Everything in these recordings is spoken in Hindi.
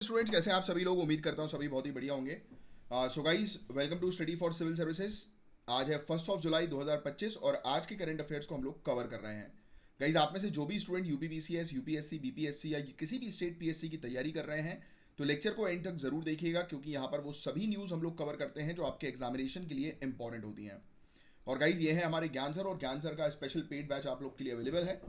स्टूडेंट्स, कैसे हैं आप सभी लोग। उम्मीद करता हूँ सभी बहुत ही बढ़िया होंगे। So guys, welcome to study for civil services. आज है 1 जुलाई 2025 और आज के करंट अफेयर्स को हम लोग कवर कर रहे हैं। गाइस, आप में से जो भी स्टूडेंट यूपीपीसीएस, यूपीएससी, बीपीएससी या किसी भी स्टेट पीएससी की तैयारी कर रहे हैं तो लेक्चर को एंड तक जरूर देखिएगा, क्योंकि यहाँ पर वो सभी न्यूज़ हम लोग कवर करते हैं जो आपके एग्जामिनेशन के लिए इंपॉर्टेंट होती हैं। और गाइज, ये है हमारे ज्ञान सर, और ज्ञान सर का स्पेशल पेड बैच आप लोग के लिए अवेलेबल है।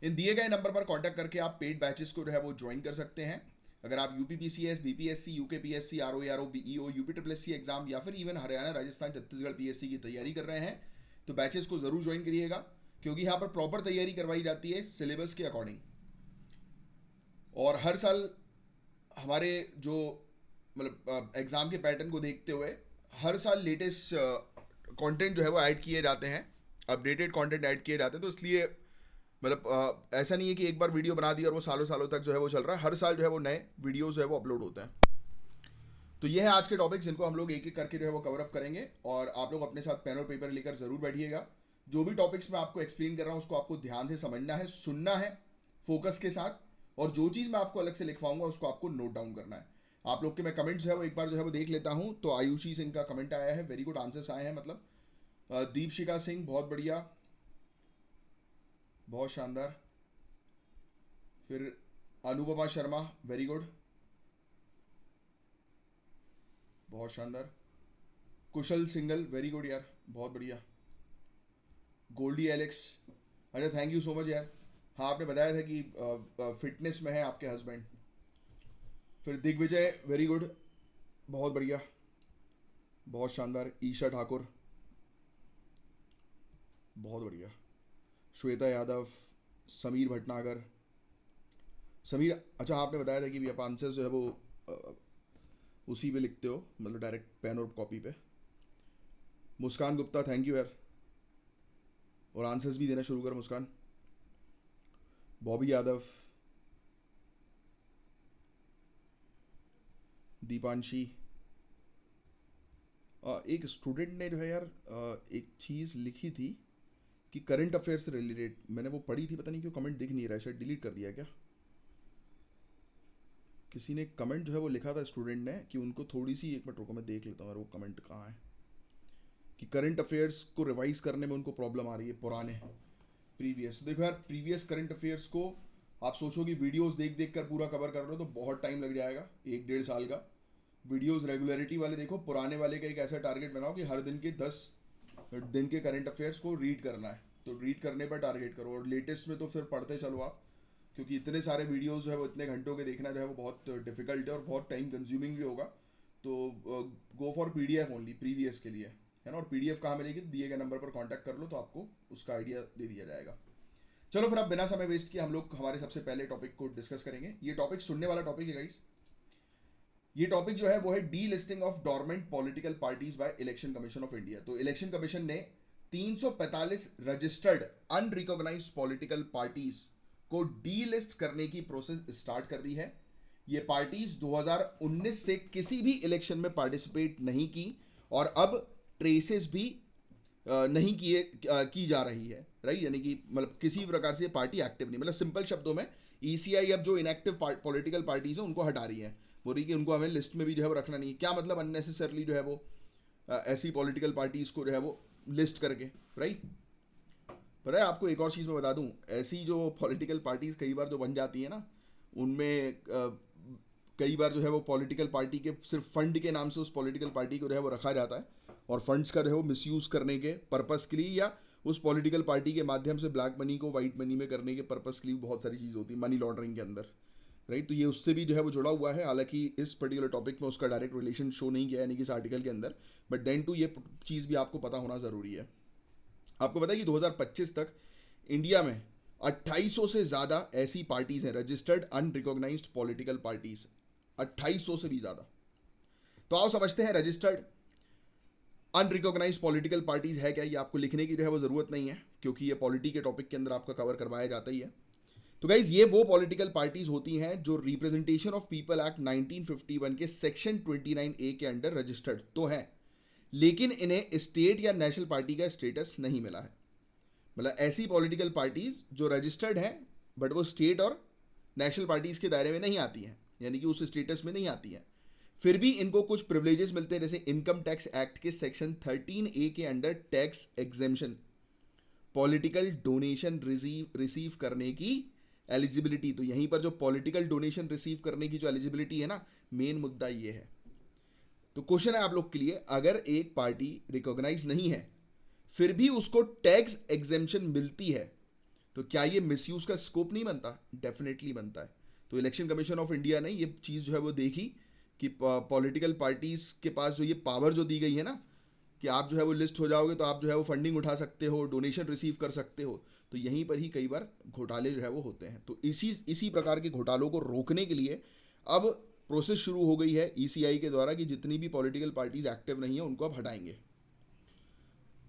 इन दिए गए नंबर पर कांटेक्ट करके आप पेड बैचेस को जो है वो ज्वाइन कर सकते हैं। अगर आप UPPCS, BPSC, UKPSC, RO BEO, UP triple S C exam या फिर इवन हरियाणा, राजस्थान, छत्तीसगढ़ पीएससी की तैयारी कर रहे हैं तो बैचेस को जरूर ज्वाइन करिएगा, क्योंकि यहाँ पर प्रॉपर तैयारी करवाई जाती है सिलेबस के अकॉर्डिंग। और हर साल हमारे जो मतलब एग्ज़ाम के पैटर्न को देखते हुए हर साल लेटेस्ट कंटेंट जो है वो ऐड किए जाते हैं, अपडेटेड कंटेंट ऐड किए जाते हैं। तो इसलिए मतलब ऐसा नहीं है कि एक बार वीडियो बना दी और वो सालों सालों तक जो है वो चल रहा है। हर साल जो है वो नए वीडियोस जो है वो अपलोड होते हैं। तो ये है आज के टॉपिक्स, जिनको हम लोग एक एक करके जो है वो कवर अप करेंगे। और आप लोग अपने साथ पेन और पेपर लेकर ज़रूर बैठिएगा। जो भी टॉपिक्स मैं आपको एक्सप्लेन कर रहा हूँ उसको आपको ध्यान से समझना है, सुनना है फोकस के साथ। और जो चीज़ मैं आपको अलग से लिखवाऊंगा उसको आपको नोट डाउन करना है। आप लोग के मैं कमेंट्स जो है वो एक बार जो है वो देख लेता हूँ। तो आयुषी सिंह का कमेंट आया है, वेरी गुड आंसर्स आए हैं। मतलब दीपशिका सिंह बहुत बढ़िया, बहुत शानदार। फिर अनुपमा शर्मा वेरी गुड, बहुत शानदार। कुशल सिंगल वेरी गुड यार, बहुत बढ़िया। गोल्डी एलेक्स, अच्छा थैंक यू सो मच यार। हाँ, आपने बताया था कि फिटनेस में है आपके हस्बैंड। फिर दिग्विजय वेरी गुड, बहुत बढ़िया, बहुत शानदार। ईशा ठाकुर बहुत बढ़िया। श्वेता यादव, समीर भटनागर। समीर, अच्छा आपने बताया था कि आप आंसर जो है वो अ, उसी पे लिखते हो, मतलब डायरेक्ट पेन और कॉपी पे। मुस्कान गुप्ता थैंक यू यार, और आंसर्स भी देना शुरू कर मुस्कान। बॉबी यादव, दीपांशी। एक स्टूडेंट ने जो है यार एक चीज़ लिखी थी कि करंट अफेयर से रिलेटेड, मैंने वो पढ़ी थी, पता नहीं क्यों कमेंट दिख नहीं रहा है, शायद डिलीट कर दिया क्या। किसी ने कमेंट जो है वो लिखा था स्टूडेंट ने कि उनको थोड़ी सी, एक मिनट रुको मैं देख लेता हूँ यार वो कमेंट कहाँ है। कि करंट अफेयर्स को रिवाइज करने में उनको प्रॉब्लम आ रही है, पुराने प्रीवियस। देखो यार, प्रीवियस करंट अफेयर्स को आप सोचो कि वीडियोस देख देख कर पूरा कवर कर रहे हो तो बहुत टाइम लग जाएगा, 1 डेढ़ साल का। वीडियोस रेगुलरिटी वाले देखो, पुराने वाले का एक ऐसा टारगेट बनाओ कि हर दिन के 10 दिन के करंट अफेयर्स को रीड करना है, तो रीड करने पर टारगेट करो। और लेटेस्ट में तो फिर पढ़ते चलो आप, क्योंकि इतने सारे वीडियोस जो है वो इतने घंटों के देखना जो है वो बहुत डिफिकल्ट है और बहुत टाइम कंज्यूमिंग भी होगा। तो go for PDF only previous के लिए, है ना। और पीडीएफ कहाँ मिलेगी, दिए गए नंबर पर कांटेक्ट कर लो तो आपको उसका आइडिया दे दिया जाएगा। चलो फिर, अब बिना समय वेस्ट किए हम लोग हमारे सबसे पहले टॉपिक को डिस्कस करेंगे। ये टॉपिक सुनने वाला टॉपिक है गाइस। ये टॉपिक जो है वो है delisting of dormant political parties by election commission of India. तो इलेक्शन कमीशन ने 345 रजिस्टर्ड अनरिकॉग्नाइज्ड पॉलिटिकल पार्टीज को डी लिस्ट करने की प्रोसेस स्टार्ट कर दी है। ये पार्टीज 2019 से किसी भी इलेक्शन में पार्टिसिपेट नहीं की और अब ट्रेसेस भी नहीं की जा रही है, राइट। यानी कि मतलब किसी प्रकार से पार्टी एक्टिव नहीं, मतलब सिंपल शब्दों में ईसीआई अब जो इनएक्टिव पॉलिटिकल पार्टीज हैं उनको हटा रही है। बोल रही कि उनको हमें लिस्ट में भी जो है वो रखना नहीं है। क्या मतलब अननेसेसरली जो है वो ऐसी पॉलिटिकल पार्टीज को जो है वो लिस्ट करके, राइट। पता है आपको एक और चीज़ मैं बता दूं, ऐसी जो पॉलिटिकल पार्टीज कई बार जो बन जाती है ना, उनमें कई बार जो है वो पॉलिटिकल पार्टी के सिर्फ फंड के नाम से उस पॉलिटिकल पार्टी को जो है वो रखा जाता है, और फंड्स का जो है वो मिसयूज़ करने के पर्पस के लिए या उस पॉलिटिकल पार्टी के माध्यम से ब्लैक मनी को वाइट मनी में करने के पर्पस के लिए बहुत सारी चीज़ होती है मनी लॉन्ड्रिंग के अंदर, राइट। तो ये उससे भी जो है वो जुड़ा हुआ है। हालांकि इस पर्टिकुलर टॉपिक में उसका डायरेक्ट रिलेशन शो नहीं किया है, यानी कि इस आर्टिकल के अंदर, बट देन टू ये चीज़ भी आपको पता होना ज़रूरी है। आपको पता है कि 2025 तक इंडिया में 2800 से ज़्यादा ऐसी पार्टीज़ हैं, रजिस्टर्ड अनरिकॉग्नाइज्ड पॉलिटिकल पार्टीज़, 2800 से भी ज़्यादा। तो आओ समझते हैं रजिस्टर्ड अनरिकॉग्नाइज्ड पॉलिटिकल पार्टीज़ है क्या। ये आपको लिखने की जो है वो ज़रूरत नहीं है, क्योंकि ये पॉलिटी के टॉपिक के अंदर आपका कवर करवाया जाता ही है। तो गाइज, ये वो पॉलिटिकल पार्टीज होती हैं जो रिप्रेजेंटेशन ऑफ पीपल एक्ट 1951 के सेक्शन 29A के अंडर रजिस्टर्ड तो हैं, लेकिन इन्हें स्टेट या नेशनल पार्टी का स्टेटस नहीं मिला है। मतलब ऐसी पॉलिटिकल पार्टीज जो रजिस्टर्ड हैं बट वो स्टेट और नेशनल पार्टीज के दायरे में नहीं आती हैं। यानी कि उस स्टेटस में नहीं आती हैं, फिर भी इनको कुछ प्रिविलेजेस मिलते हैं, जैसे इनकम टैक्स एक्ट के सेक्शन 13A के under tax exemption, political donation receive करने की एलिजिबिलिटी। तो यहीं पर जो पॉलिटिकल डोनेशन रिसीव करने की जो एलिजिबिलिटी है ना, मेन मुद्दा ये है। तो क्वेश्चन है आप लोग के लिए, अगर एक पार्टी रिकॉग्नाइज नहीं है फिर भी उसको टैक्स एग्जेम्पशन मिलती है, तो क्या ये मिसयूज का स्कोप नहीं बनता? डेफिनेटली बनता है। तो इलेक्शन कमीशन ऑफ इंडिया ने ये चीज़ जो है वो देखी कि पॉलिटिकल पार्टीज के पास जो ये पावर जो दी गई है ना, कि आप जो है वो लिस्ट हो जाओगे तो आप जो है वो फंडिंग उठा सकते हो, डोनेशन रिसीव कर सकते हो, तो यहीं पर ही कई बार घोटाले जो है वो होते हैं। तो इसी प्रकार के घोटालों को रोकने के लिए अब प्रोसेस शुरू हो गई है ईसीआई के द्वारा कि जितनी भी पॉलिटिकल पार्टीज एक्टिव नहीं है उनको अब हटाएंगे।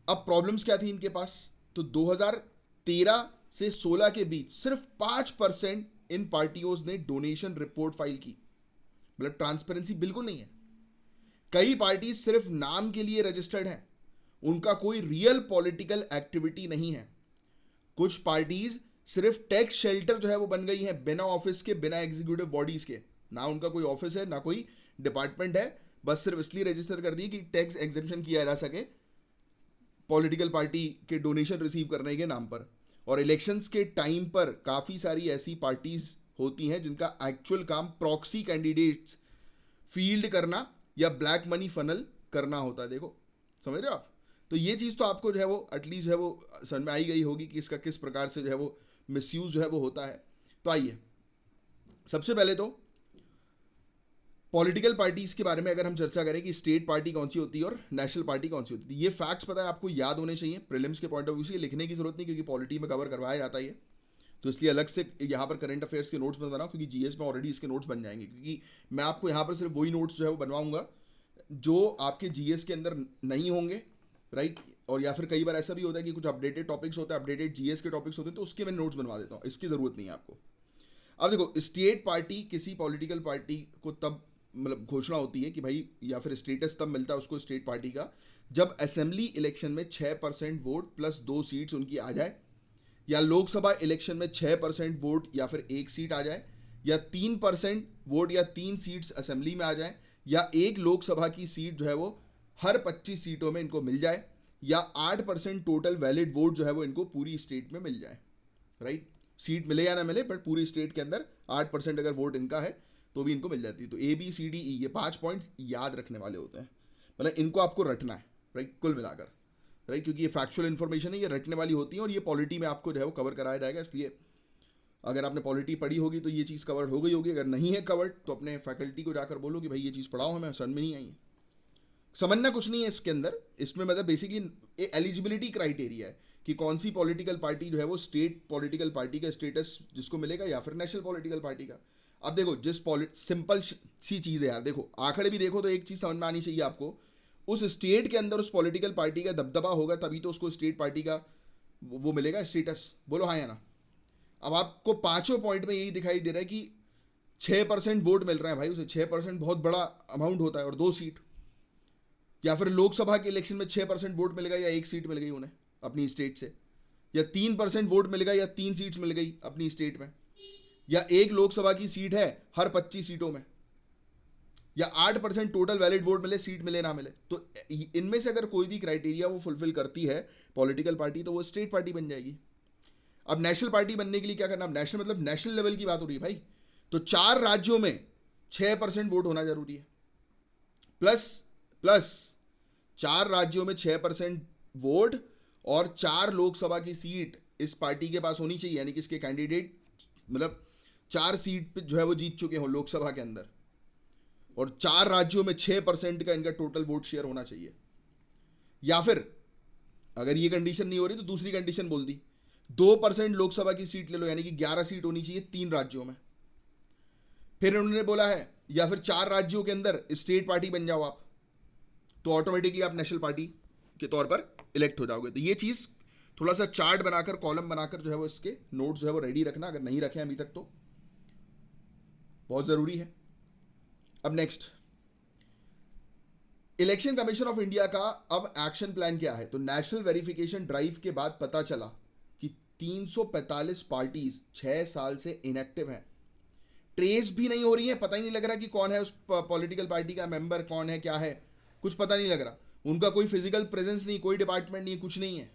अब प्रॉब्लम्स क्या थी इनके पास? तो 2013 से 16 के बीच सिर्फ 5% इन पार्टियों ने डोनेशन रिपोर्ट फाइल की, मतलब ट्रांसपेरेंसी बिल्कुल नहीं है। कई पार्टी सिर्फ नाम के लिए रजिस्टर्ड हैं, उनका कोई रियल पॉलिटिकल एक्टिविटी नहीं है। कुछ पार्टीज सिर्फ टैक्स शेल्टर जो है वो बन गई हैं, बिना ऑफिस के, बिना एग्जीक्यूटिव बॉडीज के, ना उनका कोई ऑफिस है ना कोई डिपार्टमेंट है, बस सिर्फ इसलिए रजिस्टर कर दिए कि टैक्स एग्जेम्पशन किया जा सके पॉलिटिकल पार्टी के डोनेशन रिसीव करने के नाम पर। और इलेक्शंस के टाइम पर काफ़ी सारी ऐसी पार्टीज होती हैं जिनका एक्चुअल काम प्रॉक्सी कैंडिडेट्स फील्ड करना या ब्लैक मनी फनल करना होता है। देखो, समझ रहे हो आप? तो ये चीज़ तो आपको जो है वो एटलीस्ट जो है वो समझ में आई गई होगी कि इसका किस प्रकार से जो है वो मिसयूज जो है वो होता है। तो आइए, सबसे पहले तो पॉलिटिकल पार्टीज के बारे में अगर हम चर्चा करें कि स्टेट पार्टी कौन सी होती है और नेशनल पार्टी कौन सी होती है, ये फैक्ट्स पता है आपको, याद होने चाहिए। प्रीलिम्स के पॉइंट ऑफ व्यू से लिखने की जरूरत नहीं, क्योंकि पॉलिटी में कवर करवाया जाता है, तो इसलिए अलग से यहाँ पर करंट अफेयर्स के नोट्स में बनाऊँ, क्योंकि जीएस में ऑलरेडी इसके नोट्स बन जाएंगे। क्योंकि मैं आपको यहाँ पर सिर्फ वही नोट्स जो है वो बनवाऊंगा जो आपके जीएस के अंदर नहीं होंगे, राइट। और या फिर कई बार ऐसा भी होता है कि कुछ अपडेटेड टॉपिक्स होते हैं, अपडेटेड जीएस के टॉपिक्स होते हैं, तो उसके मैं नोट्स बनवा देता हूँ, इसकी ज़रूरत नहीं है आपको। अब देखो, स्टेट पार्टी किसी पॉलिटिकल पार्टी को तब मतलब घोषणा होती है कि भाई, या फिर स्टेटस तब मिलता है उसको स्टेट पार्टी का, जब असेंबली इलेक्शन में 6% वोट प्लस 2 सीट्स उनकी आ जाए, या लोकसभा इलेक्शन में 6% वोट या फिर 1 सीट आ जाए, या 3% वोट या 3 सीट्स असेंबली में आ जाए, या एक लोकसभा की सीट जो है वो हर 25 सीटों में इनको मिल जाए, या 8% टोटल वैलिड वोट जो है वो इनको पूरी स्टेट में मिल जाए, राइट। सीट मिले या ना मिले, बट पूरी स्टेट के अंदर 8% अगर वोट इनका है तो भी इनको मिल जाती है। तो ABCDE ये 5 पॉइंट्स याद रखने वाले होते हैं, मतलब इनको आपको रटना है, राइट, कुल मिलाकर, राइट, क्योंकि ये फैक्चुअल इन्फॉर्मेशन है, ये रटने वाली होती है और ये पॉलिटी में आपको जो है वो कवर कराया जाएगा। इसलिए अगर आपने पॉलिटी पढ़ी होगी तो ये चीज़ कवर्ड हो गई होगी, अगर नहीं है कवर्ड तो अपने फैकल्टी को जाकर बोलो कि भाई ये चीज़ पढ़ाओ, हमें समझ में नहीं आई है। समझना कुछ नहीं है इसके अंदर, इसमें मतलब बेसिकली एलिजिबिलिटी क्राइटेरिया है कि कौन सी पॉलिटिकल पार्टी जो है वो स्टेट पॉलिटिकल पार्टी का स्टेटस जिसको मिलेगा, या फिर नेशनल पॉलिटिकल पार्टी का। अब देखो, सिंपल सी चीज़ है यार, देखो आंकड़े भी देखो तो एक चीज़ समझ में आनी चाहिए आपको, उस स्टेट के अंदर उस पॉलिटिकल पार्टी का दबदबा होगा तभी तो उसको स्टेट पार्टी का वो मिलेगा स्टेटस। बोलो हाँ या ना? अब आपको 5 पॉइंट में यही दिखाई दे रहा है कि 6% वोट मिल रहे हैं भाई उसे, 6% बहुत बड़ा अमाउंट होता है, और 2 सीट, या फिर लोकसभा के इलेक्शन में 6% वोट मिल गया या 1 सीट मिल गई उन्हें अपनी स्टेट से, या 3% वोट मिल गया या 3 सीट्स मिल गई अपनी स्टेट में, या एक लोकसभा की सीट है हर 25 सीटों में, या 8% टोटल वैलिड वोट मिले, सीट मिले ना मिले। तो इनमें से अगर कोई भी क्राइटेरिया वो फुलफिल करती है पॉलिटिकल पार्टी, तो वो स्टेट पार्टी बन जाएगी। अब नेशनल पार्टी बनने के लिए क्या करना? अब नेशनल मतलब नेशनल लेवल की बात हो रही है भाई, तो 4 राज्यों में 6% वोट होना जरूरी है, प्लस 4 राज्यों में 6% वोट और 4 लोकसभा की सीट इस पार्टी के पास होनी चाहिए, यानी कि इसके कैंडिडेट मतलब 4 सीट पे जो है वो जीत चुके हो लोकसभा के अंदर, और 4 राज्यों में 6% का इनका टोटल वोट शेयर होना चाहिए। या फिर अगर ये कंडीशन नहीं हो रही तो दूसरी कंडीशन बोल दी, 2% लोकसभा की सीट ले लो, यानी कि 11 सीट होनी चाहिए 3 राज्यों में। फिर उन्होंने बोला है या फिर 4 राज्यों के अंदर स्टेट पार्टी बन जाओ आप, तो ऑटोमेटिकली आप नेशनल पार्टी के तौर पर इलेक्ट हो जाओगे। तो ये चीज़ थोड़ा सा चार्ट बनाकर, कॉलम बनाकर जो है वो इसके नोट्स जो है वो रेडी रखना, अगर नहीं रखे अभी तक तो बहुत ज़रूरी है। अब next, election commission of India का अब एक्शन प्लान क्या है? तो नेशनल वेरिफिकेशन ड्राइव के बाद पता चला कि 345 पार्टीज 6 साल से इनएक्टिव हैं। ट्रेस भी नहीं हो रही है, पता ही नहीं लग रहा कि कौन है उस पॉलिटिकल पार्टी का मेंबर, कौन है क्या है, कुछ पता नहीं लग रहा। उनका कोई फिजिकल प्रेजेंस नहीं, कोई डिपार्टमेंट नहीं, कुछ नहीं है।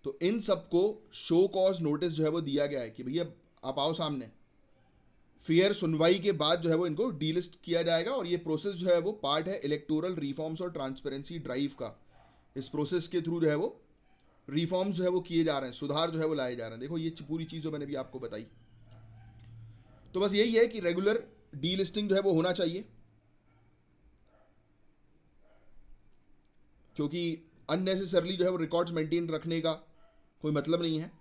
तो इन सबको शो कॉज नोटिस जो है वो दिया गया है कि भैया आप आओ सामने। फेयर सुनवाई के बाद जो है वो इनको डीलिस्ट किया जाएगा, और ये प्रोसेस जो है वो पार्ट है इलेक्टोरल रिफॉर्म्स और ट्रांसपेरेंसी ड्राइव का। इस प्रोसेस के थ्रू जो है वो रिफॉर्म्स जो है वो किए जा रहे हैं, सुधार जो है वो लाए जा रहे हैं। देखो ये पूरी चीज़ जो मैंने भी आपको बताई, तो बस यही है कि रेगुलर डीलिस्टिंग जो है वो होना चाहिए, क्योंकि अननेसेसरली जो है वो रिकॉर्ड्स मेंटेन रखने का कोई मतलब नहीं है।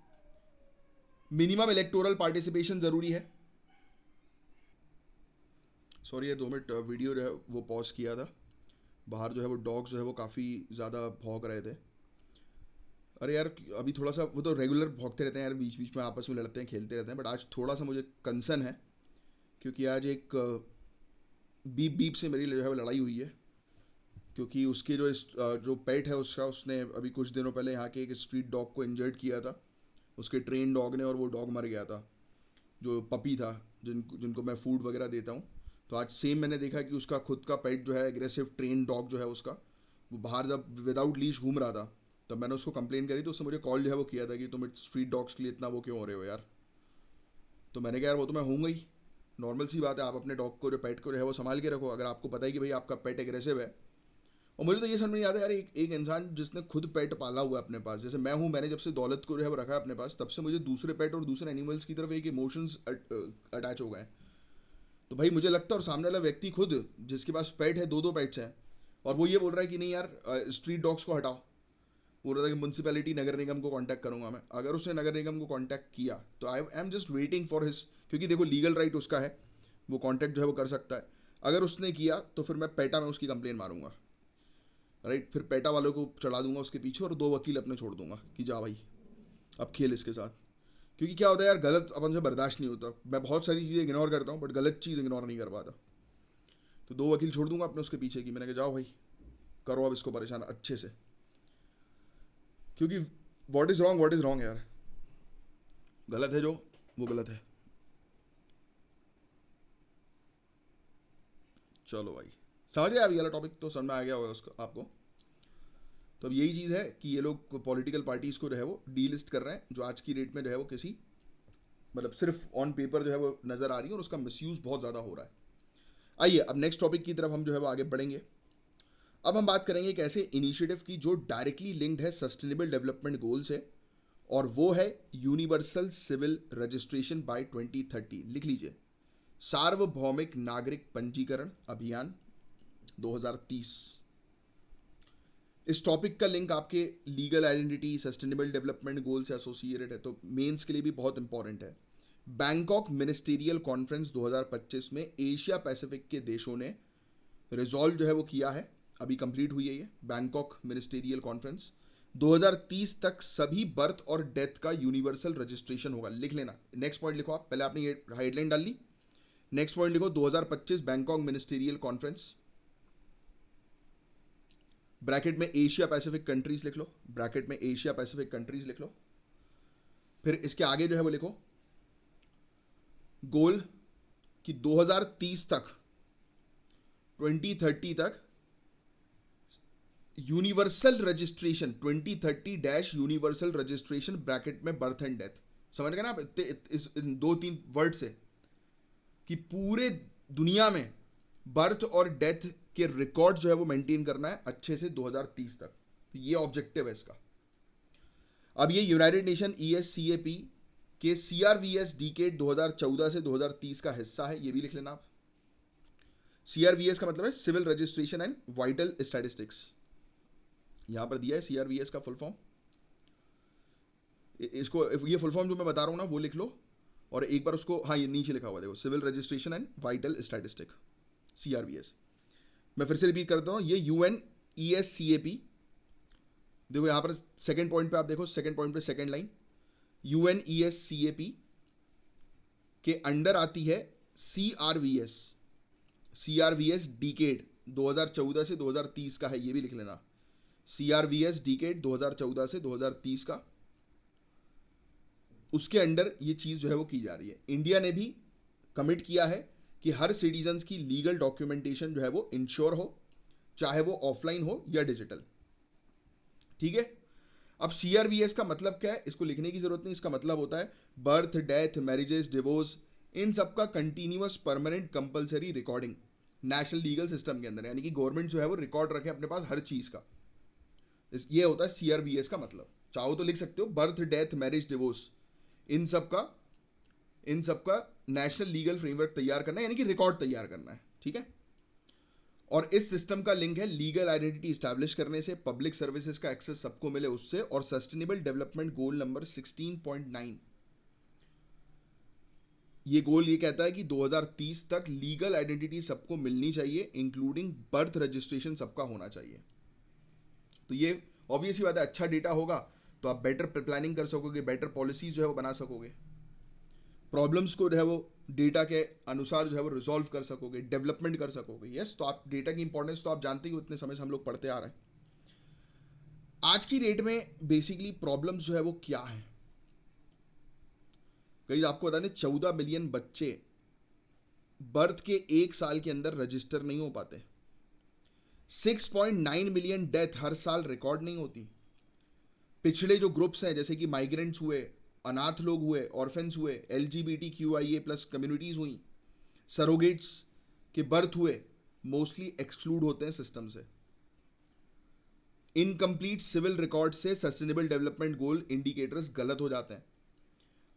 मिनिमम इलेक्टोरल पार्टिसिपेशन ज़रूरी है। सॉरी ये 2 मिनट वीडियो जो है वो पॉज किया था, बाहर जो है वो डॉग्स जो है वो काफ़ी ज़्यादा भौंक रहे थे। अरे यार अभी थोड़ा सा, वो तो रेगुलर भौंकते रहते हैं यार, बीच बीच में आपस में लड़ते हैं, खेलते रहते हैं, बट आज थोड़ा सा मुझे कंसर्न है, क्योंकि आज एक बीप बीप से मेरी जो है वो लड़ाई हुई है। क्योंकि उसके जो पेट है उसका, उसने अभी कुछ दिनों पहले यहाँ के एक स्ट्रीट डॉग को इंजर्ड किया था, उसके ट्रेन डॉग ने, और वो डॉग मर गया था, जो पपी था, जिनको मैं फूड वगैरह देता हूँ। तो आज सेम मैंने देखा कि उसका खुद का पेट जो है, एग्रेसिव ट्रेन डॉग जो है उसका, वो बाहर जब विदाउट लीश घूम रहा था, तब मैंने उसको कंप्लेन करी, तो उसने मुझे कॉल जो है वो किया था कि तुम स्ट्रीट डॉग्स के लिए इतना वो क्यों हो रहे हो यार। तो मैंने कहा यार वो तो मैं हूँगा ही, नॉर्मल सी बात है, आप अपने डॉग को, जो पेट को जो है वो संभाल के रखो, अगर आपको पता है कि भाई आपका पेट एग्रेसिव है। और मुझे तो ये समझ नहीं आता यार, एक इंसान जिसने खुद पेट पाला हुआ है अपने पास, जैसे मैं हूँ, मैंने जब से दौलत को जो है वो रखा है अपने पास, तब से मुझे दूसरे पेट और दूसरे एनिमल्स की तरफ एक इमोशंस अटैच हो गए। तो भाई मुझे लगता है, और सामने वाला व्यक्ति खुद जिसके पास पेट है, 2 पेट्स हैं, और वो ये बोल रहा है कि नहीं यार स्ट्रीट डॉग्स को हटाओ, बोल रहा था कि म्यूनसिपैलिटी, नगर निगम को कांटेक्ट करूंगा मैं। अगर उसने नगर निगम को कांटेक्ट किया तो I am just waiting for his, क्योंकि देखो लीगल राइट उसका है, वो कांटेक्ट जो है वो कर सकता है। अगर उसने किया तो फिर मैं पेटा में उसकी कंप्लेन मारूंगा, राइट। फिर पेटा वालों को चढ़ा दूंगा उसके पीछे, और 2 वकील अपने छोड़ दूंगा कि जा भाई अब खेल इसके साथ। क्योंकि क्या होता है यार, गलत अपन से बर्दाश्त नहीं होता। मैं बहुत सारी चीज़ें इग्नोर करता हूँ, बट गलत चीज़ इग्नोर नहीं कर पाता। तो 2 वकील छोड़ दूंगा अपने उसके पीछे कि मैंने कहा जाओ भाई करो अब इसको परेशान अच्छे से, क्योंकि व्हाट इज़ रॉन्ग यार, गलत है जो, वो गलत है। चलो भाई, समझ गया अभी वाला टॉपिक तो समझ में आ गया होगा उसको आपको। तो अब यही चीज़ है कि ये लोग पॉलिटिकल पार्टीज़ को जो है वो डीलिस्ट कर रहे हैं, जो आज की डेट में जो है वो किसी, मतलब सिर्फ ऑन पेपर जो है वो नज़र आ रही है, और उसका मिसयूज़ बहुत ज़्यादा हो रहा है। आइए अब नेक्स्ट टॉपिक की तरफ हम जो है वो आगे बढ़ेंगे। अब हम बात करेंगे एक ऐसे इनिशिएटिव की जो डायरेक्टली लिंक्ड है सस्टेनेबल डेवलपमेंट गोल से, और वो है यूनिवर्सल सिविल रजिस्ट्रेशन बाय 2030। लिख लीजिए, सार्वभौमिक नागरिक पंजीकरण अभियान 2030। इस टॉपिक का लिंक आपके legal identity, sustainable development goal से एसोसिएटेड है, तो मेंस के लिए भी बहुत इंपॉर्टेंट है। बैंकॉक मिनिस्टीरियल कॉन्फ्रेंस 2025 में एशिया पैसिफिक के देशों ने रिजॉल्व जो है वो किया है, अभी कंप्लीट हुई है ये बैंकॉक मिनिस्टीरियल कॉन्फ्रेंस। 2030 तक सभी बर्थ और डेथ का यूनिवर्सल रजिस्ट्रेशन होगा। लिख लेना, नेक्स्ट पॉइंट लिखो आप, पहले आपने ये हेडलाइन डाल ली, नेक्स्ट पॉइंट लिखो 2025 बैंकॉक मिनिस्टीरियल कॉन्फ्रेंस, ब्रैकेट में एशिया पैसिफिक कंट्रीज लिख लो, ब्रैकेट में एशिया पैसिफिक कंट्रीज लिख लो। फिर इसके आगे जो है वो लिखो गोल कि 2030 तक, 2030 तक universal registration, 2030 universal registration bracket में बर्थ एंड डेथ। समझ गए ना आप इस 2-3 वर्ड से, कि पूरे दुनिया में बर्थ और डेथ के रिकॉर्ड जो है वो मेंटेन करना है अच्छे से 2030 तक। ये ऑब्जेक्टिव है इसका। अब ये यूनाइटेड नेशन ESCAP के CRVS डिकेड 2014 से 2030 का हिस्सा है, ये भी लिख लेना आप। CRVS का मतलब है civil registration and vital statistics, यहां पर दिया है CRVS का फुल फॉर्म। इसको, ये फुल फॉर्म जो मैं बता रहा हूँ ना वो लिख लो, और एक बार उसको, हाँ ये नीचे लिखा हुआ देखो, civil registration and vital statistic, CRVS। मैं फिर से रिपीट करता हूँ, ये UNESCAP, देखो यहाँ पर सेकंड पॉइंट पे आप देखो, सेकंड पॉइंट पे सेकंड लाइन, UNESCAP के अंडर आती है CRVS डिकेड 2014 से 2030 का है, ये भी लिख लेना। CRVS डिकेड 2014 से 2030 का उसके अंडर ये चीज़ जो है वो की जा रही है। इंडिया ने भी कमिट किया है कि हर सिटीजन्स की लीगल डॉक्यूमेंटेशन जो है वो इंश्योर हो, चाहे वो ऑफलाइन हो या डिजिटल। ठीक है। अब CRVS का मतलब क्या है, इसको लिखने की जरूरत नहीं। इसका मतलब होता है बर्थ, डेथ, मैरिजेस, डिवोर्स, इन सब का continuous permanent compulsory recording national legal system के अंदर, यानी कि गवर्नमेंट जो है वो रिकॉर्ड रखे अपने पास हर चीज का। ये होता है CRVS का मतलब। चाहो तो लिख सकते हो बर्थ, डेथ, मैरिज, डिवोर्स, इन सब का नेशनल लीगल फ्रेमवर्क तैयार करना है, यानी कि रिकॉर्ड तैयार करना है। ठीक है। और इस सिस्टम का लिंक है लीगल आइडेंटिटी स्टैब्लिश करने से, पब्लिक सर्विसेज का एक्सेस सबको मिले उससे, और सस्टेनेबल डेवलपमेंट गोल नंबर 16.9। ये गोल ये कहता है कि 2030 तक लीगल आइडेंटिटी सबको मिलनी चाहिए, इंक्लूडिंग बर्थ रजिस्ट्रेशन सबका होना चाहिए। तो ये ऑब्वियस ही बात है, अच्छा डेटा होगा तो आप बेटर प्लानिंग कर सकोगे, बेटर पॉलिसीज जो है वो बना सकोगे, प्रॉब्लम्स को जो है वो डेटा के अनुसार जो है वो रिजॉल्व कर सकोगे, डेवलपमेंट कर सकोगे। यस, तो आप डेटा की इंपॉर्टेंस तो आप जानते ही हो, इतने समय से हम लोग पढ़ते आ रहे हैं। आज की डेट में बेसिकली प्रॉब्लम्स जो है वो क्या है, कहीं आपको बता दें 14 मिलियन बच्चे बर्थ के 1 साल के अंदर रजिस्टर नहीं हो पाते। 6.9 मिलियन डेथ हर साल रिकॉर्ड नहीं होती। पिछड़े जो ग्रुप्स हैं जैसे कि माइग्रेंट्स हुए, अनाथ लोग हुए, ऑर्फेंस हुए, LGBTQIA+ कम्युनिटीज हुई, सरोगेट्स के बर्थ हुए, मोस्टली एक्सक्लूड होते हैं सिस्टम से। इनकम्प्लीट सिविल रिकॉर्ड से सस्टेनेबल डेवलपमेंट गोल इंडिकेटर्स गलत हो जाते हैं।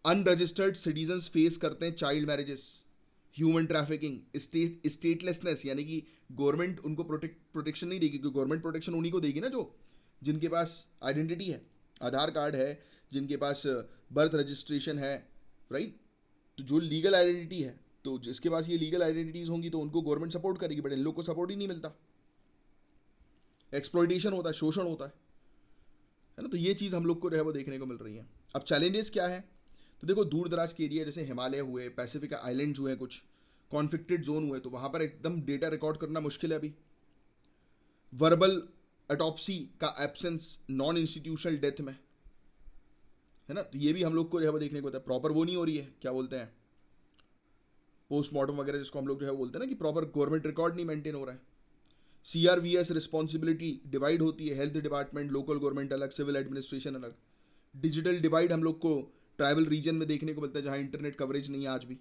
अनरजिस्टर्ड सिटीजन्स फेस करते हैं child marriages, human trafficking, statelessness, यानी कि गवर्नमेंट उनको प्रोटेक्शन नहीं देगी, क्योंकि गवर्नमेंट प्रोटेक्शन उन्हीं को देगी ना जो जिनके पास आइडेंटिटी है, आधार कार्ड है, जिनके पास बर्थ रजिस्ट्रेशन है, राइट। तो जो लीगल आइडेंटिटी है, तो जिसके पास ये लीगल आइडेंटिटीज होंगी तो उनको गवर्नमेंट सपोर्ट करेगी, बट इन लोग को सपोर्ट ही नहीं मिलता, एक्सप्लॉइटेशन होता है, शोषण होता है ना। तो ये चीज़ हम लोग को जो है वो देखने को मिल रही है। अब चैलेंजेस क्या है, तो देखो दूर दराज के एरिया जैसे हिमालय हुए, पैसिफिक आइलैंड्स हुए, कुछ कॉन्फ्लिक्टेड जोन हुए, तो वहाँ पर एकदम डेटा रिकॉर्ड करना मुश्किल है अभी। वर्बल अटॉप्सी का एब्सेंस नॉन इंस्टीट्यूशनल डेथ में, है ना। तो ये भी हम लोग को जो है वो देखने को होता है, प्रॉपर वो नहीं हो रही है, क्या बोलते हैं, पोस्टमार्टम वगैरह जिसको हम लोग जो है बोलते हैं ना, कि प्रॉपर गवर्नमेंट रिकॉर्ड नहीं मेंटेन हो रहा है। CRVS रिस्पॉन्सिबिलिटी डिवाइड होती है, हेल्थ डिपार्टमेंट, लोकल गवर्नमेंट अलग, सिविल एडमिनिस्ट्रेशन अलग। डिजिटल डिवाइड हम लोग को ट्राइबल रीजन में देखने को मिलता है, जहाँ इंटरनेट कवरेज नहीं है आज भी।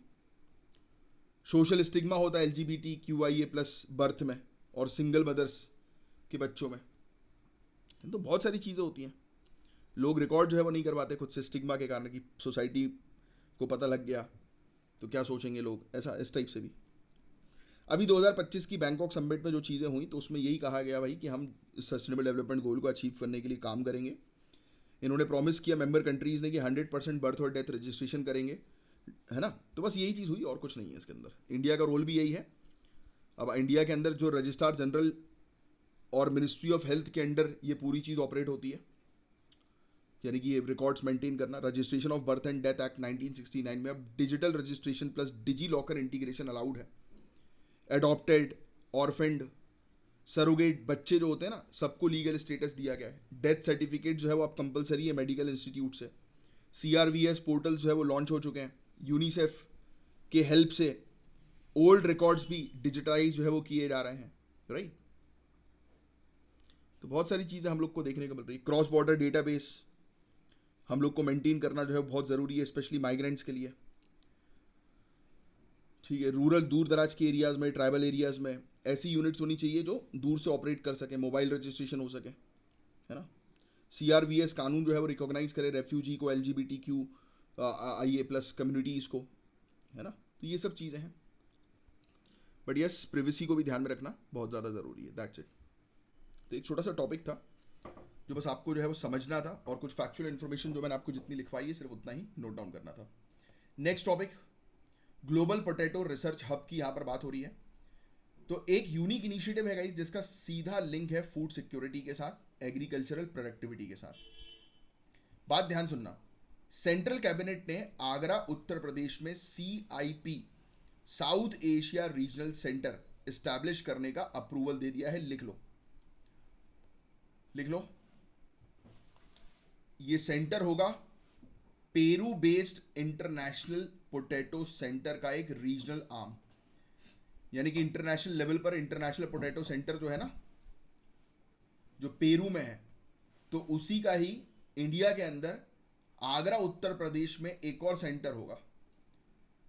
सोशल स्टिग्मा होता है LGBTQIA+ बर्थ में और सिंगल मदर्स के बच्चों में। तो बहुत सारी चीज़ें होती हैं, लोग रिकॉर्ड जो है वो नहीं करवाते खुद से, स्टिग्मा के कारण, कि सोसाइटी को पता लग गया तो क्या सोचेंगे लोग, ऐसा इस टाइप से भी। अभी 2025 की बैंकॉक समिट में जो चीज़ें हुई तो उसमें यही कहा गया भाई कि हम सस्टेनेबल डेवलपमेंट गोल को अचीव करने के लिए काम करेंगे। इन्होंने प्रॉमिस किया मेंबर कंट्रीज़ ने कि 100% बर्थ और डेथ रजिस्ट्रेशन करेंगे, है ना। तो बस यही चीज़ हुई और कुछ नहीं है इसके अंदर। इंडिया का रोल भी यही है। अब इंडिया के अंदर जो रजिस्ट्रार जनरल और मिनिस्ट्री ऑफ हेल्थ के अंडर ये पूरी चीज़ ऑपरेट होती है, यानी कि ये रिकॉर्ड्स मेंटेन करना। Registration of birth and death act 1969 में अब digital registration plus digi locker integration allowed है। एडॉप्टेड, ऑर्फेंड, सरोगेट बच्चे जो होते हैं ना, सबको लीगल स्टेटस दिया गया है। डेथ सर्टिफिकेट जो है वो अब कंपलसरी है मेडिकल इंस्टीट्यूट से। CRVS पोर्टल जो है वो लॉन्च हो चुके हैं। यूनिसेफ के हेल्प से ओल्ड रिकॉर्ड्स भी डिजिटाइज जो है वो किए जा रहे हैं, राइट। तो बहुत सारी चीज़ें हम लोग को देखने को मिल रही है। क्रॉस बॉर्डर डेटाबेस हम लोग को मेंटेन करना जो है बहुत ज़रूरी है, स्पेशली माइग्रेंट्स के लिए। ठीक है, रूरल दूर दराज के एरियाज़ में, ट्राइबल एरियाज़ में ऐसी यूनिट्स होनी चाहिए जो दूर से ऑपरेट कर सके, मोबाइल रजिस्ट्रेशन हो सके, है ना। CRVS कानून जो है वो रिकॉग्नाइज करे रेफ्यूजी को, LGBTQIA+ कम्युनिटीज़ को, है ना। तो ये सब चीज़ें हैं, बट यस प्रिवेसी को भी ध्यान में रखना बहुत ज़्यादा ज़रूरी है। That's it. तो एक छोटा सा टॉपिक था जो बस आपको जो है वो समझना था, और कुछ फैक्चुअल इन्फॉर्मेशन जो मैंने आपको जितनी लिखवाई है सिर्फ उतना ही नोट डाउन करना था। Next topic, global potato research hub की यहाँ पर बात हो रही है। तो एक यूनिक इनिशिएटिव है गाइस जिसका सीधा लिंक है फूड सिक्योरिटी के साथ, एग्रीकल्चरल प्रोडक्टिविटी के साथ। बात ध्यान सुनना, सेंट्रल कैबिनेट ने आगरा उत्तर प्रदेश में CIP south Asia regional centre establish करने का अप्रूवल दे दिया है। लिख लो, लिख लो, ये सेंटर होगा Peru based international potato centre का एक रीजनल आर्म, यानी कि इंटरनेशनल लेवल पर इंटरनेशनल पोटैटो सेंटर जो है ना, जो पेरू में है, तो उसी का ही इंडिया के अंदर आगरा उत्तर प्रदेश में एक और सेंटर होगा,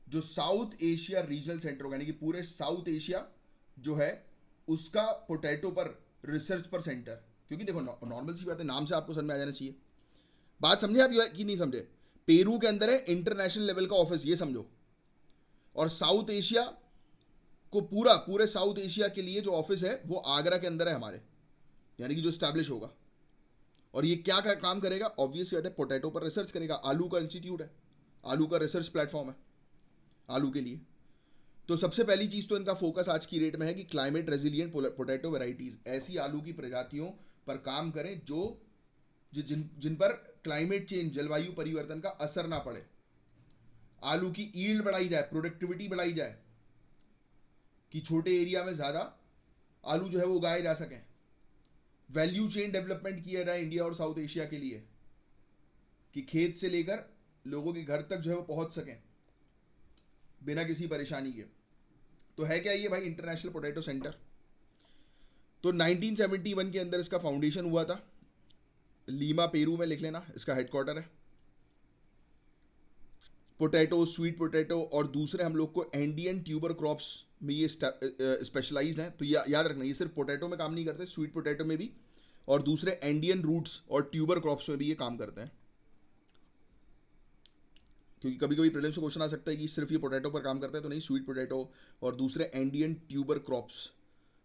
जो साउथ एशिया रीजनल सेंटर होगा, यानी कि पूरे साउथ एशिया जो है उसका पोटैटो पर रिसर्च पर सेंटर। क्योंकि देखो नॉर्मल सी बात है, नाम से आपको समझ में आ जाना चाहिए। बात समझे आप कि नहीं समझे? पेरू के अंदर है इंटरनेशनल लेवल का ऑफिस, ये समझो, और साउथ एशिया को पूरे साउथ एशिया के लिए जो ऑफिस है वो आगरा के अंदर है हमारे, यानी कि जो स्टैब्लिश होगा। और ये क्या काम करेगा? ऑब्वियस बात है, पोटैटो पर रिसर्च करेगा। आलू का इंस्टीट्यूट है, आलू का रिसर्च प्लेटफॉर्म है आलू के लिए। तो सबसे पहली चीज़ तो इनका फोकस आज की डेट में है कि क्लाइमेट रेजिलिएंट पोटैटो वेराइटीज़, ऐसी आलू की प्रजातियों पर काम करें जिन पर क्लाइमेट चेंज, जलवायु परिवर्तन का असर ना पड़े। आलू की ईल्ड बढ़ाई जाए, प्रोडक्टिविटी बढ़ाई जाए, कि छोटे एरिया में ज़्यादा आलू जो है वो उगाए जा सकें। वैल्यू चेन डेवलपमेंट किया जाए इंडिया और साउथ एशिया के लिए, कि खेत से लेकर लोगों के घर तक जो है वो पहुंच सकें बिना किसी परेशानी के। तो है क्या ये भाई इंटरनेशनल पोटैटो सेंटर? तो 1971 के अंदर इसका फाउंडेशन हुआ था, लीमा पेरू में, लिख लेना, इसका हेडक्वार्टर है। पोटैटो, स्वीट पोटैटो और दूसरे हम लोग को एंडियन ट्यूबर क्रॉप्स में ये स्पेशलाइज्ड हैं। तो याद रखना, ये सिर्फ पोटैटो में काम नहीं करते, स्वीट पोटैटो में भी, और दूसरे एंडियन रूट्स और ट्यूबर क्रॉप्स में भी ये काम करते हैं। क्योंकि कभी कभी प्रीलिम्स में क्वेश्चन आ सकता है कि सिर्फ ये पोटैटो पर काम करता है, तो नहीं, स्वीट पोटैटो और दूसरे एंडियन ट्यूबर क्रॉप्स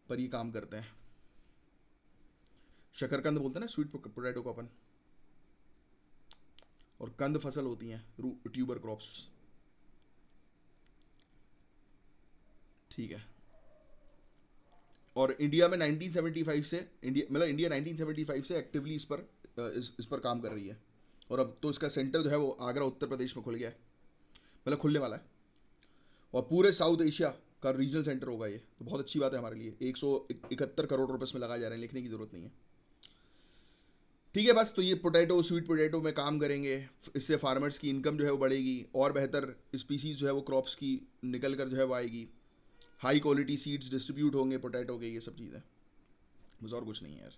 पर ये काम करते हैं। शकरकंद बोलते हैं ना स्वीट पोटैटो को अपन, और कंद फसल होती हैं ट्यूबर क्रॉप्स। ठीक है। और इंडिया में 1975 से इंडिया 1975 से एक्टिवली इस पर काम कर रही है। और अब तो इसका सेंटर जो है वो आगरा उत्तर प्रदेश में खुल गया है, मतलब खुलने वाला है, और पूरे साउथ एशिया का रीजनल सेंटर होगा ये। तो बहुत अच्छी बात है हमारे लिए। 171 करोड़ रुपए इसमें लगाए जा रहे हैं, लिखने की जरूरत नहीं है। ठीक है, बस तो ये पोटैटो, स्वीट पोटैटो में काम करेंगे, इससे फार्मर्स की इनकम जो है वो बढ़ेगी, और बेहतर स्पीसीज जो है वो क्रॉप्स की निकल कर जो है वो आएगी, हाई क्वालिटी सीड्स डिस्ट्रीब्यूट होंगे पोटैटो के, ये सब चीज़ें, बस और कुछ नहीं है यार।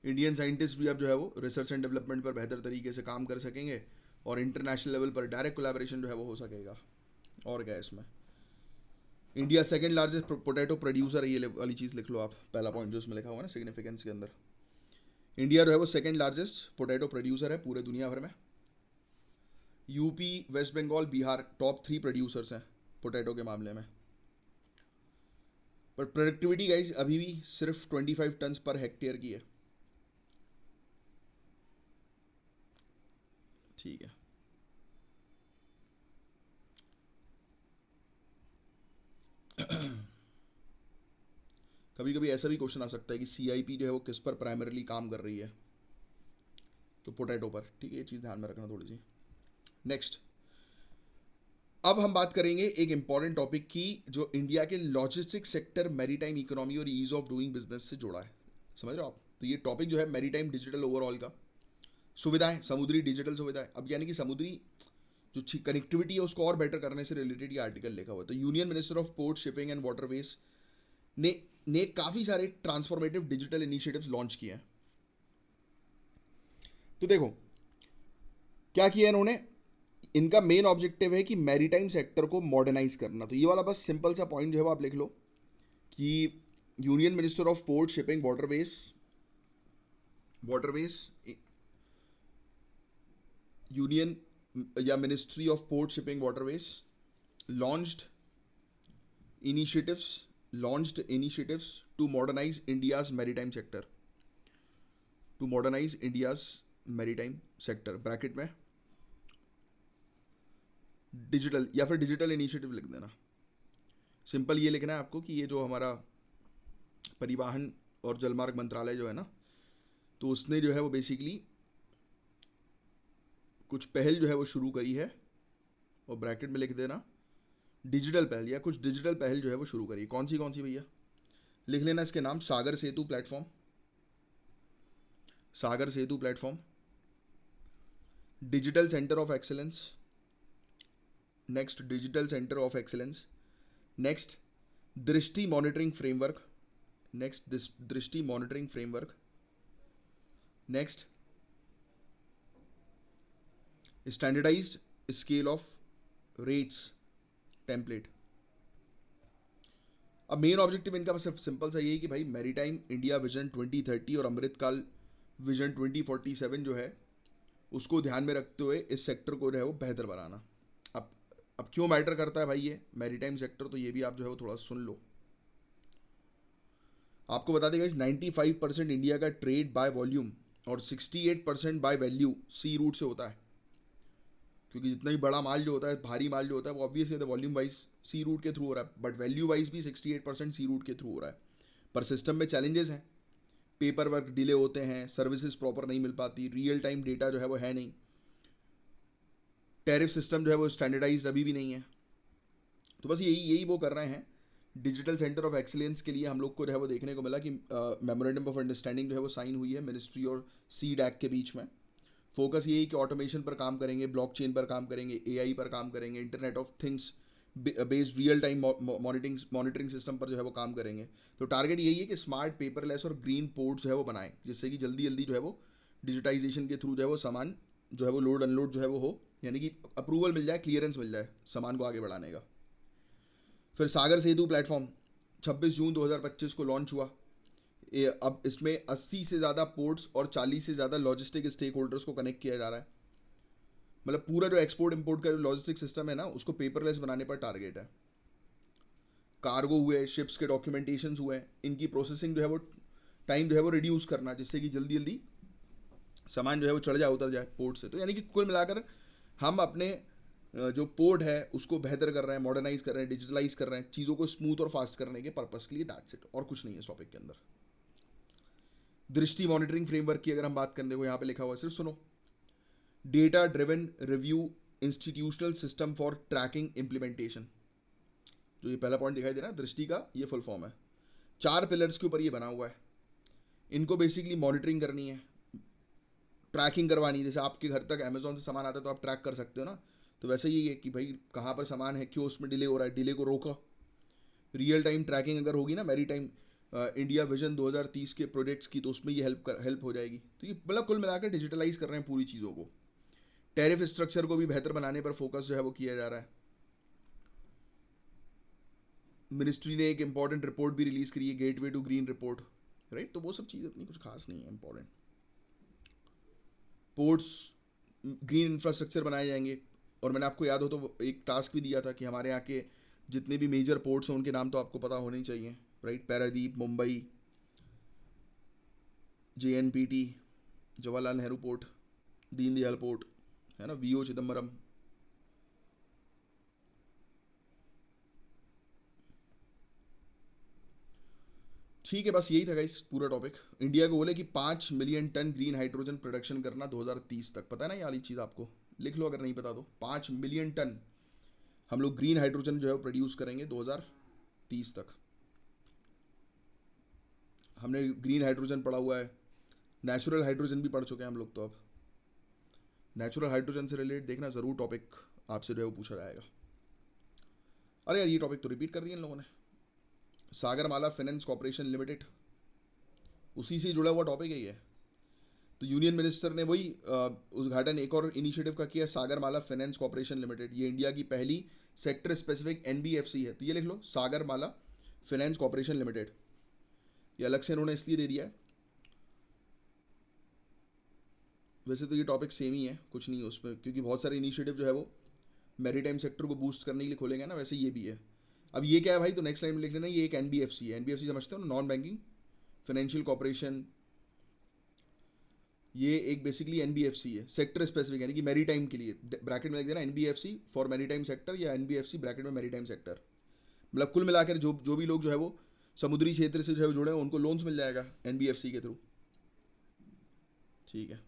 इंडियन साइंटिस्ट भी अब जो है वो रिसर्च एंड डेवलपमेंट पर बेहतर तरीके से काम कर सकेंगे, और इंटरनेशनल लेवल पर डायरेक्ट कोलैबोरेशन जो है वो हो सकेगा। और क्या है इसमें, India second largest potato producer है, ये वाली चीज़ लिख लो आप, पहला पॉइंट जो उसमें लिखा हुआ है ना सिग्निफिकेंस के अंदर। इंडिया जो है वो सेकंड लार्जेस्ट पोटैटो प्रोड्यूसर है पूरे दुनिया भर में। UP, West Bengal, Bihar top 3 producers हैं पोटैटो के मामले में। पर प्रोडक्टिविटी गाइस अभी भी सिर्फ 25 टन पर हेक्टेयर की है। ठीक है। कभी कभी ऐसा भी क्वेश्चन आ सकता है कि सीआईपी जो है वो किस पर प्राइमरीली काम कर रही है, तो पोटैटो पर। ठीक है, ये चीज़ ध्यान में रखना थोड़ी सी। नेक्स्ट, अब हम बात करेंगे एक इंपॉर्टेंट टॉपिक की, जो इंडिया के लॉजिस्टिक सेक्टर, मैरीटाइम इकोनॉमी और ईज ऑफ डूइंग बिजनेस से जुड़ा है। समझ रहे हो आप? तो ये टॉपिक जो है मैरीटाइम डिजिटल ओवरऑल का, सुविधाएं, समुद्री डिजिटल सुविधाएं। अब यानी कि समुद्री जो कनेक्टिविटी है उसको और बेटर करने से रिलेटेड ये आर्टिकल लिखा हुआ है। तो union minister of port, shipping and waterways ने काफ़ी सारे ट्रांसफॉर्मेटिव डिजिटल इनिशिएटिव्स लॉन्च किए हैं। तो देखो क्या किया इन्होंने, इनका मेन ऑब्जेक्टिव है कि मैरीटाइम सेक्टर को मॉडर्नाइज करना। तो ये वाला बस सिंपल सा पॉइंट जो है वो आप लिख लो कि union minister of port, shipping, waterways union या ministry of port, shipping, waterways launched initiatives to modernize India's maritime sector, bracket में डिजिटल, या फिर डिजिटल इनिशिएटिव लिख देना। सिंपल ये लिखना है आपको कि ये जो हमारा परिवहन और जलमार्ग मंत्रालय जो है ना, तो उसने जो है वो बेसिकली कुछ पहल जो है वो शुरू करी है, और ब्रैकेट में लिख देना डिजिटल पहल, या कुछ डिजिटल पहल जो है वो शुरू करी। कौन सी भैया? लिख लेना इसके नाम, Sagar Setu platform, digital centre of excellence, next digital centre of excellence, next Drishti monitoring framework, next Drishti monitoring framework, next standardised scale of rates template. अब मेन ऑब्जेक्टिव इनका सिर्फ सिंपल सा यही कि भाई मैरीटाइम इंडिया विजन 2030 और अमृतकाल विजन 2047 जो है उसको ध्यान में रखते हुए इस सेक्टर को जो है वो बेहतर बनाना। अब क्यों मैटर करता है भाई ये मैरीटाइम सेक्टर, तो ये भी आप जो है वो थोड़ा सुन लो। आपको बता देगा इस 95% इंडिया का ट्रेड बाय वॉल्यूम और 68% बाय वैल्यू सी रूट से होता है, क्योंकि जितना ही बड़ा माल जो होता है, भारी माल जो होता है, वो ऑब्वियसली वॉल्यूम वाइज सी रूट के थ्रू हो रहा है, बट वैल्यू वाइज भी 68% सी रूट के थ्रू हो रहा है। पर सिस्टम में चैलेंजेस हैं, पेपर वर्क डिले होते हैं, सर्विसेज प्रॉपर नहीं मिल पाती, रियल टाइम डेटा जो है वो है नहीं, टैरिफ सिस्टम जो है वो स्टैंडर्डाइज अभी भी नहीं है। तो बस यही यही वो कर रहे हैं। डिजिटल सेंटर ऑफ एक्सीलेंस के लिए हम लोग को जो है वो देखने को मिला कि मेमोरेंडम ऑफ अंडरस्टैंडिंग जो है वो साइन हुई है मिनिस्ट्री और सीडैक के बीच में। फोकस यही कि ऑटोमेशन पर काम करेंगे, ब्लॉकचेन पर काम करेंगे, एआई पर काम करेंगे, internet of things based real time monitoring system पर जो है वो काम करेंगे। तो टारगेट यही है कि स्मार्ट, पेपरलेस और ग्रीन पोर्ट जो है वो बनाएं, जिससे कि जल्दी जल्दी जो है वो डिजिटाइजेशन के थ्रू जो है वो सामान जो है वो लोड अनलोड जो है वो हो, यानी कि अप्रूवल मिल जाए, क्लियरेंस मिल जाए सामान को आगे बढ़ाने का। फिर सागर सेतु प्लेटफॉर्म 26 जून 2025 को लॉन्च हुआ। अब इसमें 80 से ज़्यादा पोर्ट्स और 40 से ज़्यादा लॉजिस्टिक स्टेक होल्डर्स को कनेक्ट किया जा रहा है। मतलब पूरा जो एक्सपोर्ट इंपोर्ट का जो लॉजिस्टिक सिस्टम है ना, उसको पेपरलेस बनाने पर टारगेट है। कार्गो हुए, शिप्स के डॉक्यूमेंटेशन हुए, इनकी प्रोसेसिंग जो है वो टाइम जो है वो रिड्यूस करना, जिससे कि जल्दी जल्दी सामान जो है वो चढ़ जाए, उतर जाए पोर्ट से। तो यानी कि कुल मिलाकर हम अपने जो पोर्ट है उसको बेहतर कर रहे हैं, मॉडर्नाइज कर रहे हैं, डिजिटलाइज कर रहे हैं, चीज़ों को स्मूथ और फास्ट करने के पर्पस के लिए। दैट्स इट, और कुछ नहीं है इस टॉपिक के अंदर। दृष्टि मॉनिटरिंग फ्रेमवर्क की अगर हम बात करें, देखो यहाँ पे लिखा हुआ है, सिर्फ सुनो। Data driven review institutional system for tracking implementation, जो ये पहला पॉइंट दिखाई दे रहा है दृष्टि का, ये फुल फॉर्म है। 4 पिलर्स के ऊपर ये बना हुआ है। इनको बेसिकली मॉनिटरिंग करनी है, ट्रैकिंग करवानी है। जैसे आपके घर तक अमेजोन से सामान आता है तो आप ट्रैक कर सकते हो ना, तो वैसे ही है कि भाई कहाँ पर सामान है, क्यों उसमें डिले हो रहा है, डिले को रोका। रियल टाइम ट्रैकिंग अगर होगी ना मैरी टाइम इंडिया विजन 2030 के प्रोजेक्ट्स की, तो उसमें ये हेल्प हो जाएगी। तो ये मतलब कुल मिलाकर डिजिटलाइज कर रहे हैं पूरी चीज़ों को। टैरिफ स्ट्रक्चर को भी बेहतर बनाने पर फोकस जो है वो किया जा रहा है। मिनिस्ट्री ने एक इंपॉर्टेंट रिपोर्ट भी रिलीज करी है, gateway to green report, right. तो वो सब चीज़ इतनी कुछ खास नहीं है इंपॉर्टेंट। पोर्ट्स ग्रीन इंफ्रास्ट्रक्चर बनाए जाएंगे। और मैंने आपको याद हो तो एक टास्क भी दिया था कि हमारे यहाँ के जितने भी मेजर पोर्ट्स हैं उनके नाम तो आपको पता होने चाहिए, right. Paradip, Mumbai, JNPT, Jawaharlal Nehru port, Deendayal port, है ना, VO चिदम्बरम। ठीक है, बस यही था गाइस पूरा टॉपिक। इंडिया को बोले कि 5 million tonne green hydrogen production करना 2030 तक। पता है ना ये वाली चीज़ आपको, लिख लो अगर नहीं पता तो। 5 मिलियन टन हम लोग ग्रीन हाइड्रोजन जो है प्रोड्यूस करेंगे 2030 तक। हमने ग्रीन हाइड्रोजन पढ़ा हुआ है, नेचुरल हाइड्रोजन भी पढ़ चुके हैं हम लोग। तो अब नेचुरल हाइड्रोजन से रिलेटेड देखना ज़रूर टॉपिक आपसे जो है वो पूछा जाएगा। अरे यार ये टॉपिक तो रिपीट कर दिया इन लोगों ने। सागरमाला फाइनेंस कॉर्पोरेशन लिमिटेड, उसी से जुड़ा हुआ टॉपिक है ये। तो यूनियन मिनिस्टर ने वही उद्घाटन एक और इनिशिएटिव का किया, सागरमाला फाइनेंस कॉर्पोरेशन लिमिटेड। ये इंडिया की पहली सेक्टर स्पेसिफिक NBFC है। तो ये लिख लो, सागरमाला फाइनेंस कॉर्पोरेशन लिमिटेड। ये अलग से इन्होंने इसलिए दे दिया है, वैसे तो ये टॉपिक सेम ही है, कुछ नहीं है उसमें, क्योंकि बहुत सारे इनिशिएटिव जो है वो मैरीटाइम सेक्टर को बूस्ट करने के लिए खोलेंगे ना, वैसे ये भी है। अब ये क्या है भाई, तो नेक्स्ट लाइन में लिख लेना, ये एक NBFC है। NBFC समझते हो ना, नॉन बैंकिंग फाइनेंशियल कॉर्पोरेशन। ये एक बेसिकली NBFC है, सेक्टर स्पेसिफिक, यानी कि मैरीटाइम के लिए। ब्रैकेट में लिख देना NBFC फॉर मैरीटाइम सेक्टर, या NBFC ब्रैकेट में मैरीटाइम सेक्टर। मतलब कुल मिलाकर जो भी लोग जो है वो समुद्री क्षेत्र से जो है जुड़े हैं उनको लोन्स मिल जाएगा NBFC के थ्रू। ठीक है,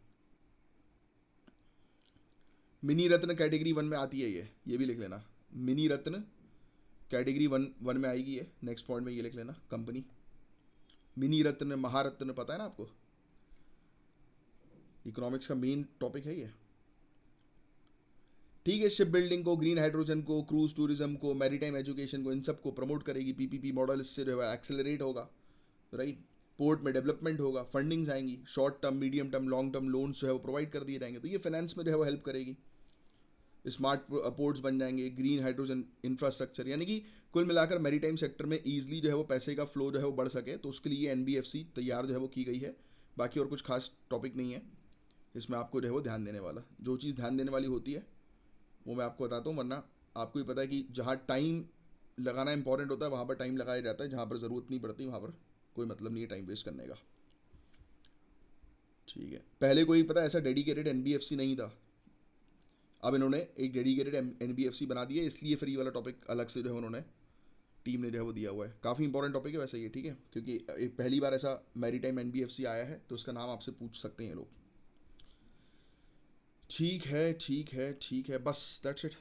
मिनी रत्न कैटेगरी 1 में आती है ये भी लिख लेना। मिनी रत्न कैटेगरी वन में आएगी ये। नेक्स्ट पॉइंट में ये लिख लेना, कंपनी मिनी रत्न, महारत्न, पता है ना आपको, इकोनॉमिक्स का मेन टॉपिक है ये। ठीक है, शिप बिल्डिंग को, ग्रीन हाइड्रोजन को, क्रूज टूरिज्म को, मैरीटाइम एजुकेशन को, इन सब को प्रमोट करेगी। पीपीपी मॉडल इससे जो है एक्सेलरेट होगा, राइट। पोर्ट में डेवलपमेंट होगा, फंडिंग्स आएंगी, short term, medium term, long term loans जो है वो प्रोवाइड कर दिए जाएंगे, तो ये फाइनेंस में जो है वो हेल्प करेगी। स्मार्ट पोर्ट्स बन जाएंगे, ग्रीन हाइड्रोजन इंफ्रास्ट्रक्चर, यानी कि कुल मिलाकर मैरीटाइम सेक्टर में ईजिली जो है वो पैसे का फ्लो जो है वो बढ़ सके, तो उसके लिए एनबीएफसी तैयार जो है वो की गई है। बाकी और कुछ खास टॉपिक नहीं है इसमें आपको जो है वो ध्यान देने वाला। जो चीज़ ध्यान देने वाली होती है वो मैं आपको बताता हूँ, वरना आपको ही पता है कि जहाँ टाइम लगाना इंपॉर्टेंट होता है वहाँ पर टाइम लगाया जाता है, जहाँ पर ज़रूरत नहीं पड़ती वहाँ पर कोई मतलब नहीं है टाइम वेस्ट करने का। ठीक है, पहले कोई पता ऐसा डेडिकेटेड एनबीएफसी नहीं था, अब इन्होंने एक डेडिकेटेड एनबीएफसी बना दिया, इसलिए फ्री वाला टॉपिक अलग से जो है उन्होंने टीम ने जो है वो दिया हुआ है। काफ़ी इंपॉर्टेंट टॉपिक है वैसे ये, ठीक है, क्योंकि एक पहली बार ऐसा मैरीटाइम एनबीएफसी आया है, तो उसका नाम आपसे पूछ सकते हैं लोग। ठीक है ठीक है ठीक है, बस that's it.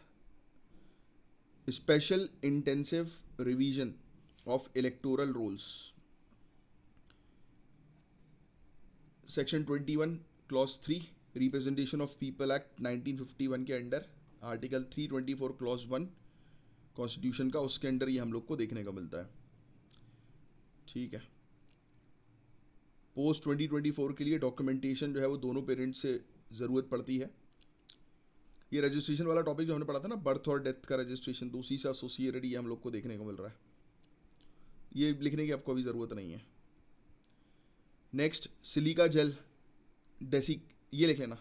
Special intensive revision of electoral rules, section 21 clause 3 representation of people act 1951 के अंडर आर्टिकल 324 क्लॉज 1 कॉन्स्टिट्यूशन का, उसके अंडर ये हम लोग को देखने को मिलता है। ठीक है, पोस्ट 2024 के लिए डॉक्यूमेंटेशन जो है वो दोनों पेरेंट्स से ज़रूरत पड़ती है। ये रजिस्ट्रेशन वाला टॉपिक जो हमने पढ़ा था ना, बर्थ और डेथ का रजिस्ट्रेशन, तो उसी से एसोसिएटेड ये हम लोग को देखने को मिल रहा है। ये लिखने की आपको अभी ज़रूरत नहीं है। नेक्स्ट, सिलिका जेल डेसी, ये लिख लेना,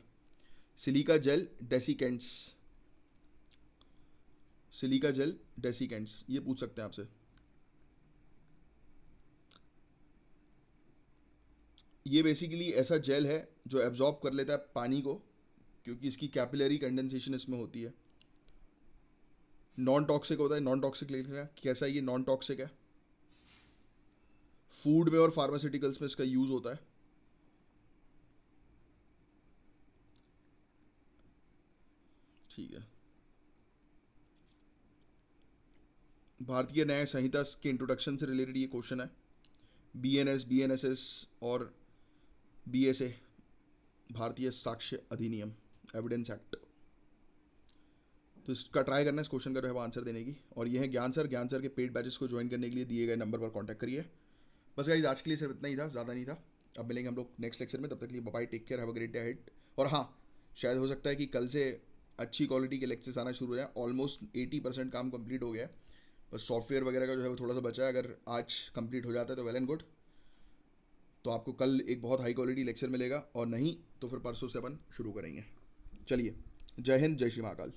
सिलिका जेल डेसिकेंट्स, सिलिका जेल डेसिकेंट्स, ये पूछ सकते हैं आपसे। ये बेसिकली ऐसा जेल है जो एब्जॉर्ब कर लेता है पानी को, क्योंकि इसकी कैपिलरी कंडेंसेशन इसमें होती है। नॉन टॉक्सिक होता है, नॉन टॉक्सिक लिख लेना, कैसा ये नॉन टॉक्सिक है। फूड में और फार्मास्यूटिकल्स में इसका यूज़ होता है। ठीक है, भारतीय न्याय संहिता के इंट्रोडक्शन से रिलेटेड ये क्वेश्चन है। बीएनएस, बीएनएसएस और बीएसए, भारतीय साक्ष्य अधिनियम, एविडेंस एक्ट, तो इसका ट्राई करना है इस क्वेश्चन का जो है वो आंसर देने की। और ये है ज्ञान सर, ज्ञान सर के पेड बैचेस को ज्वाइन करने के लिए दिए गए नंबर पर कांटेक्ट करिए। बस गाइस, आज के लिए सिर्फ इतना ही था, ज़्यादा नहीं था। अब मिलेंगे हम लोग नेक्स्ट लेक्चर में, तब तक के लिए bye bye, take care, have a great day ahead. और हाँ, शायद हो सकता है कि कल से अच्छी क्वालिटी के लेक्चर्स आना शुरू हो जाए। ऑलमोस्ट 80% काम कंप्लीट हो गया है, बस सॉफ्टवेयर वगैरह का जो है वो थोड़ा सा बचा है। अगर आज कंप्लीट हो जाता है तो वेल एंड गुड, तो आपको कल एक बहुत हाई क्वालिटी लेक्चर मिलेगा, और नहीं तो फिर परसों से अपन शुरू करेंगे। चलिए, जय हिंद, जय श्री महाकाल।